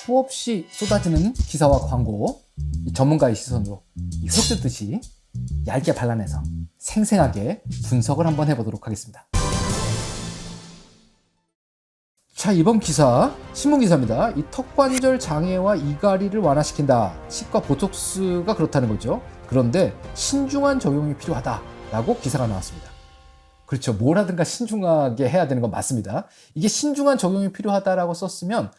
수없이 쏟아지는 기사와 광고, 전문가의 시선으로 흙뜯듯이 얇게 발라내서 생생하게 분석을 한번 해보도록 하겠습니다. 자, 이번 기사 신문 기사입니다. 이 턱관절 장애와 이갈이를 완화시킨다. 치과 보톡스가 그렇다는 거죠. 그런데 신중한 적용이 필요하다라고 기사가 나왔습니다. 그렇죠. 뭘 하든가 신중하게 해야 되는 건 맞습니다. 이게 신중한 적용이 필요하다라고 썼으면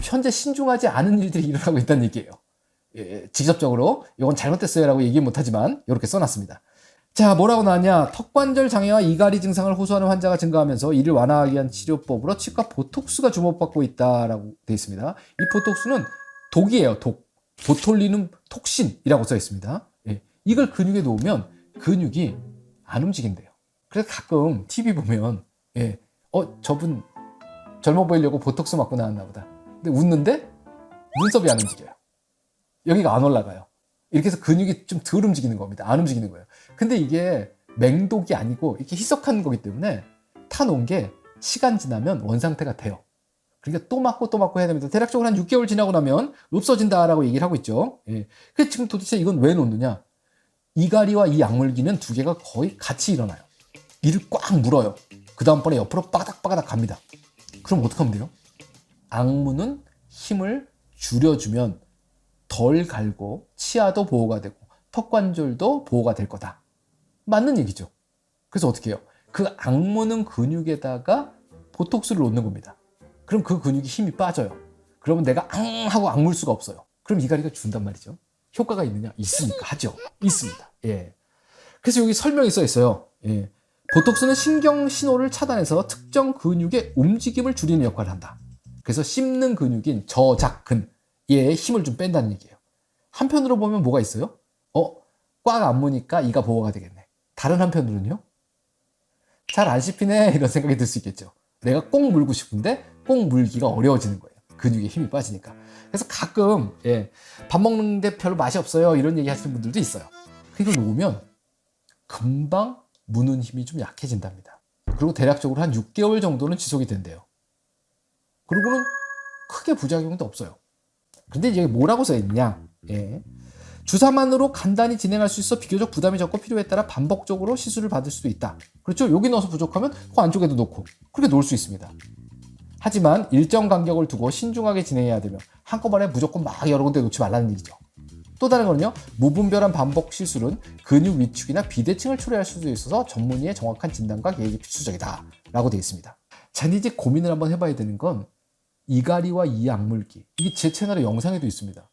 현재 신중하지 않은 일들이 일어나고 있다는 얘기예요. 직접적으로 이건 잘못됐어요 라고 얘기 못하지만 이렇게 써놨습니다. 자, 뭐라고 나왔냐. 턱관절 장애와 이갈이 증상을 호소하는 환자가 증가하면서 이를 완화하기 위한 치료법으로 치과 보톡스가 주목받고 있다라고 되어 있습니다. 이 보톡스는 독이에요. 독. 보톨리눔 톡신이라고 써 있습니다. 이걸 근육에 놓으면 근육이 안 움직인대요. 그래서 가끔 TV 보면 저분 젊어 보이려고 보톡스 맞고 나왔나 보다. 근데 웃는데 눈썹이 안 움직여요. 여기가 안 올라가요. 이렇게 해서 근육이 좀 덜 움직이는 겁니다. 안 움직이는 거예요. 근데 이게 맹독이 아니고 이렇게 희석한 거기 때문에 타놓은 게 시간 지나면 원상태가 돼요. 그러니까 또 맞고 해야 됩니다. 대략적으로 한 6개월 지나고 나면 없어진다라고 얘기를 하고 있죠. 그래서 지금 도대체 이건 왜 놓느냐. 이갈이와 이 약물기는 두 개가 거의 같이 일어나요. 이를 꽉 물어요. 그 다음번에 옆으로 빠닥빠닥 갑니다. 그럼 어떻게 하면 돼요? 악무는 힘을 줄여주면 덜 갈고 치아도 보호가 되고 턱관절도 보호가 될 거다. 맞는 얘기죠. 그래서 어떻게 해요? 그 악무는 근육에다가 보톡스를 놓는 겁니다. 그럼 그 근육이 힘이 빠져요. 그러면 내가 앙 하고 악물 수가 없어요. 그럼 이갈이가 준단 말이죠. 효과가 있느냐? 있습니까? 하죠. 있습니다. 그래서 여기 설명이 써 있어요. 보톡스는 신경 신호를 차단해서 특정 근육의 움직임을 줄이는 역할을 한다. 그래서 씹는 근육인 저작근에 힘을 좀 뺀다는 얘기예요. 한편으로 보면 뭐가 있어요? 꽉 안 무니까 이가 보호가 되겠네. 다른 한편으로는요? 잘 안 씹히네 이런 생각이 들 수 있겠죠. 내가 꼭 물고 싶은데 꼭 물기가 어려워지는 거예요. 근육에 힘이 빠지니까. 그래서 가끔 밥 먹는데 별로 맛이 없어요 이런 얘기 하시는 분들도 있어요. 이걸 놓으면 금방 무는 힘이 좀 약해진답니다. 그리고 대략적으로 한 6개월 정도는 지속이 된대요. 그리고는 크게 부작용도 없어요. 근데 이제 뭐라고 써있느냐. 주사만으로 간단히 진행할 수 있어 비교적 부담이 적고 필요에 따라 반복적으로 시술을 받을 수도 있다. 그렇죠? 여기 넣어서 부족하면 그 안쪽에도 놓고 그렇게 놓을 수 있습니다. 하지만 일정 간격을 두고 신중하게 진행해야 되며 한꺼번에 무조건 막 여러 군데 놓지 말라는 얘기죠. 또 다른 거는요. 무분별한 반복 시술은 근육 위축이나 비대칭을 초래할 수도 있어서 전문의의 정확한 진단과 계획이 필수적이다 라고 되어 있습니다. 자, 이제 고민을 한번 해봐야 되는 건 이갈이와 이 약물기. 이게 제 채널의 영상에도 있습니다.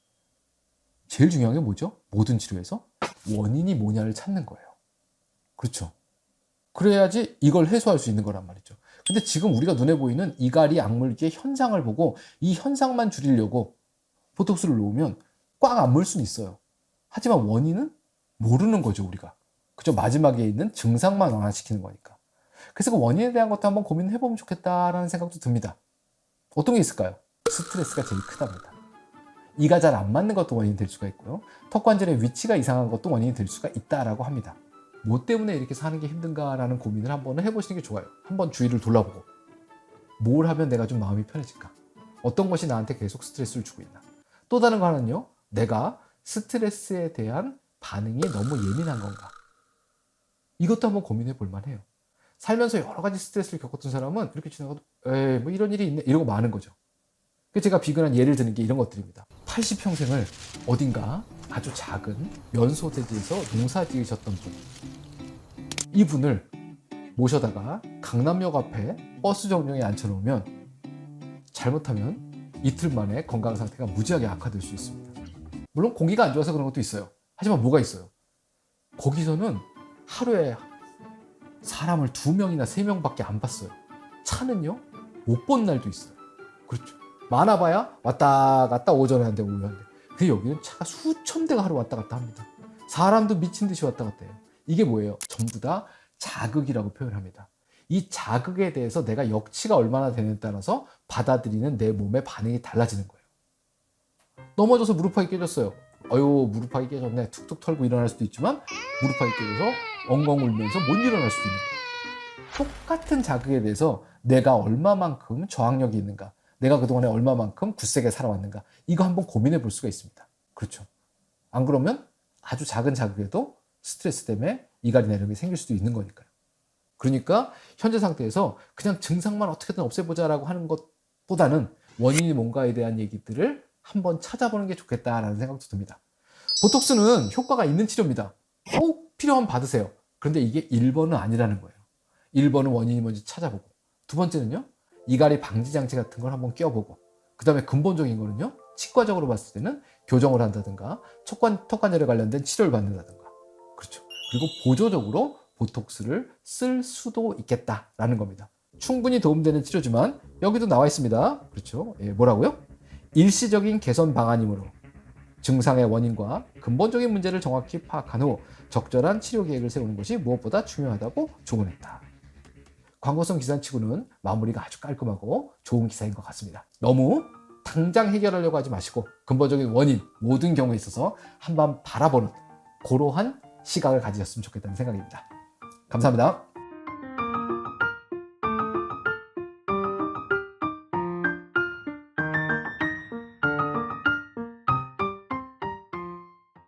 제일 중요한 게 뭐죠? 모든 치료에서 원인이 뭐냐를 찾는 거예요. 그렇죠? 그래야지 이걸 해소할 수 있는 거란 말이죠. 근데 지금 우리가 눈에 보이는 이갈이 약물기의 현상을 보고 이 현상만 줄이려고 보톡스를 놓으면 꽉 안 물 수는 있어요. 하지만 원인은 모르는 거죠, 우리가. 그죠? 마지막에 있는 증상만 완화시키는 거니까. 그래서 그 원인에 대한 것도 한번 고민해보면 좋겠다라는 생각도 듭니다. 어떤 게 있을까요? 스트레스가 제일 크답니다. 이가 잘 안 맞는 것도 원인이 될 수가 있고요. 턱관절의 위치가 이상한 것도 원인이 될 수가 있다라고 합니다. 뭐 때문에 이렇게 사는 게 힘든가라는 고민을 한번 해보시는 게 좋아요. 한번 주위를 돌아보고 뭘 하면 내가 좀 마음이 편해질까? 어떤 것이 나한테 계속 스트레스를 주고 있나? 또 다른 거 하나는요. 내가 스트레스에 대한 반응이 너무 예민한 건가? 이것도 한번 고민해 볼 만해요. 살면서 여러 가지 스트레스를 겪었던 사람은 이렇게 지나가도 뭐 이런 일이 있네 이런 거 많은 거죠. 그래서 제가 비근한 예를 드는 게 이런 것들입니다. 80평생을 어딘가 아주 작은 면소대지에서 농사 지으셨던 분. 이분을 모셔다가 강남역 앞에 버스 정류장에 앉혀놓으면 잘못하면 이틀 만에 건강 상태가 무지하게 악화될 수 있습니다. 물론 공기가 안 좋아서 그런 것도 있어요. 하지만 뭐가 있어요? 거기서는 하루에 사람을 2명이나 3명밖에 안 봤어요. 차는요 못 본 날도 있어요. 그렇죠. 많아봐야 왔다 갔다 오전에 한 대 오후에 한 대. 근데 여기는 차가 수천 대가 하루 왔다 갔다 합니다. 사람도 미친 듯이 왔다 갔다 해요. 이게 뭐예요? 전부 다 자극이라고 표현합니다. 이 자극에 대해서 내가 역치가 얼마나 되느냐에 따라서 받아들이는 내 몸의 반응이 달라지는 거예요. 넘어져서 무릎팍이 깨졌어요. 무릎팍이 깨졌네. 툭툭 털고 일어날 수도 있지만 무릎팍이 깨져서 엉엉 울면서 못 일어날 수도 있는 거예요. 똑같은 자극에 대해서 내가 얼마만큼 저항력이 있는가, 내가 그동안에 얼마만큼 굳세게 살아왔는가. 이거 한번 고민해 볼 수가 있습니다. 그렇죠. 안 그러면 아주 작은 자극에도 스트레스 때문에 이갈이나 이런 게 생길 수도 있는 거니까요. 그러니까 현재 상태에서 그냥 증상만 어떻게든 없애보자라고 하는 것보다는 원인이 뭔가에 대한 얘기들을 한번 찾아보는 게 좋겠다라는 생각도 듭니다. 보톡스는 효과가 있는 치료입니다. 꼭 필요하면 받으세요. 그런데 이게 1번은 아니라는 거예요. 1번은 원인이 뭔지 찾아보고, 두 번째는요, 이갈이 방지 장치 같은 걸 한번 껴보고, 그 다음에 근본적인 거는요, 치과적으로 봤을 때는 교정을 한다든가 턱관절에 관련된 치료를 받는다든가, 그렇죠. 그리고 보조적으로 보톡스를 쓸 수도 있겠다라는 겁니다. 충분히 도움되는 치료지만 여기도 나와 있습니다. 그렇죠. 예, 뭐라고요? 일시적인 개선 방안이므로 증상의 원인과 근본적인 문제를 정확히 파악한 후 적절한 치료 계획을 세우는 것이 무엇보다 중요하다고 조언했다. 광고성 기사치고는 마무리가 아주 깔끔하고 좋은 기사인 것 같습니다. 너무 당장 해결하려고 하지 마시고 근본적인 원인, 모든 경우에 있어서 한번 바라보는 그러한 시각을 가지셨으면 좋겠다는 생각입니다. 감사합니다.